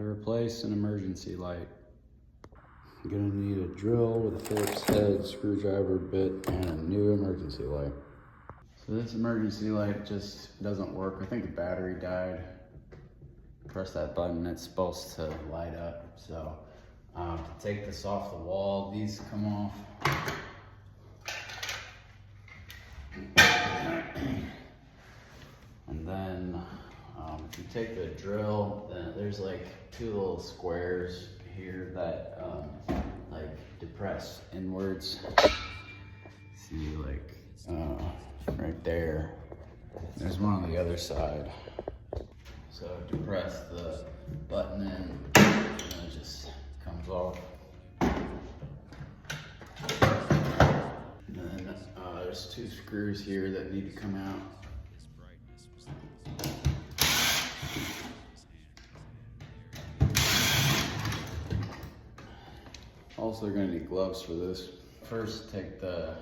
to replace an emergency light. I'm gonna need a drill with a Phillips head, screwdriver bit, and a new emergency light. So this emergency light just doesn't work. I think the battery died. Press that button, it's supposed to light up. So to take this off the wall, these come off. And then if you take the drill, then there's like two little squares here that like depress inwards. See, like right there. There's one on the other side. So depress the button in, and it just comes off. And then there's two screws here that need to come out. Also, you're gonna need gloves for this. First, take the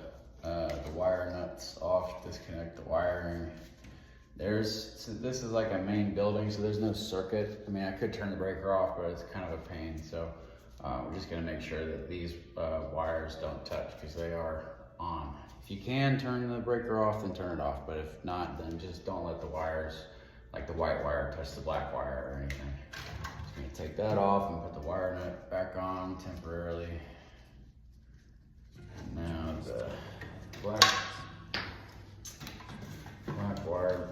wire nuts off, disconnect the wiring. So this is like a main building, so there's no circuit. I mean, I could turn the breaker off, but it's kind of a pain. So we're just gonna make sure that these wires don't touch because they are on. If you can turn the breaker off, then turn it off. But if not, then just don't let the wires, like the white wire, touch the black wire or anything. Just gonna take that off and put the wire nut back on temporarily. And now the black wire.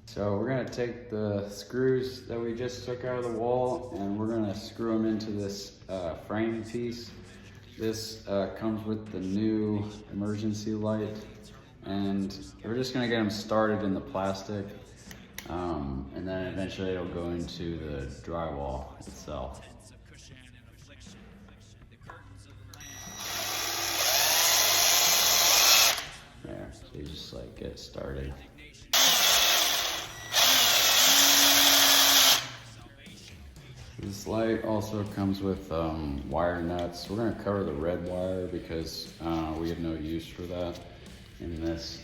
So we're gonna take the screws that we just took out of the wall and we're gonna screw them into this frame piece. This comes with the new emergency light, and we're just gonna get them started in the plastic, and then eventually it'll go into the drywall itself. There, so you just like get started. This light also comes with wire nuts. We're gonna cover the red wire because we have no use for that in this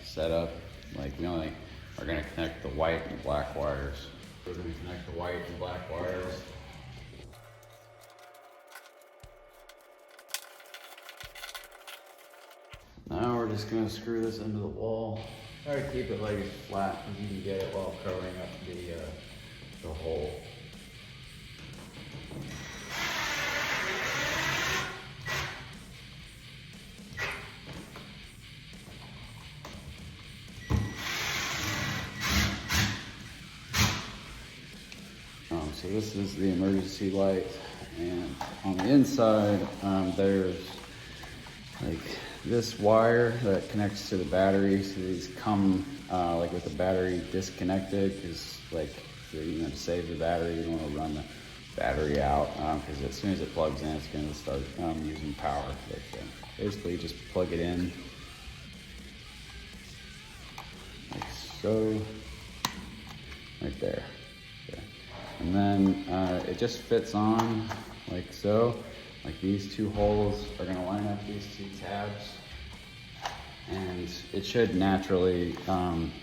setup. Like we only are gonna connect the white and black wires. We're gonna connect the white and black wires. Now we're just gonna screw this into the wall. Try to keep it like as flat as you can get it while covering up the hole. So this is the emergency light, and on the inside there's like this wire that connects to the battery. So these come like with the battery disconnected, because like to save the battery, you don't want to run the battery out because as soon as it plugs in, it's going to start using power. But basically, just plug it in like so, right there. And then it just fits on like so. Like these two holes are gonna line up these two tabs. And it should naturally,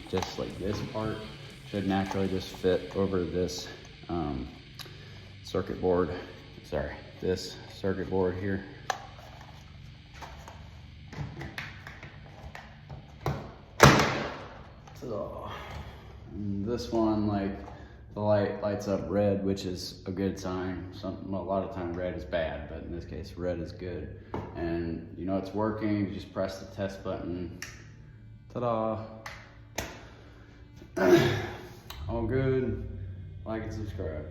just like this part, should naturally just fit over this circuit board. Sorry, this circuit board here. So, and this one, like, the light lights up red, which is a good sign. A lot of times red is bad, but in this case, red is good. And you know it's working, you just press the test button. Ta-da! All good. Like and subscribe.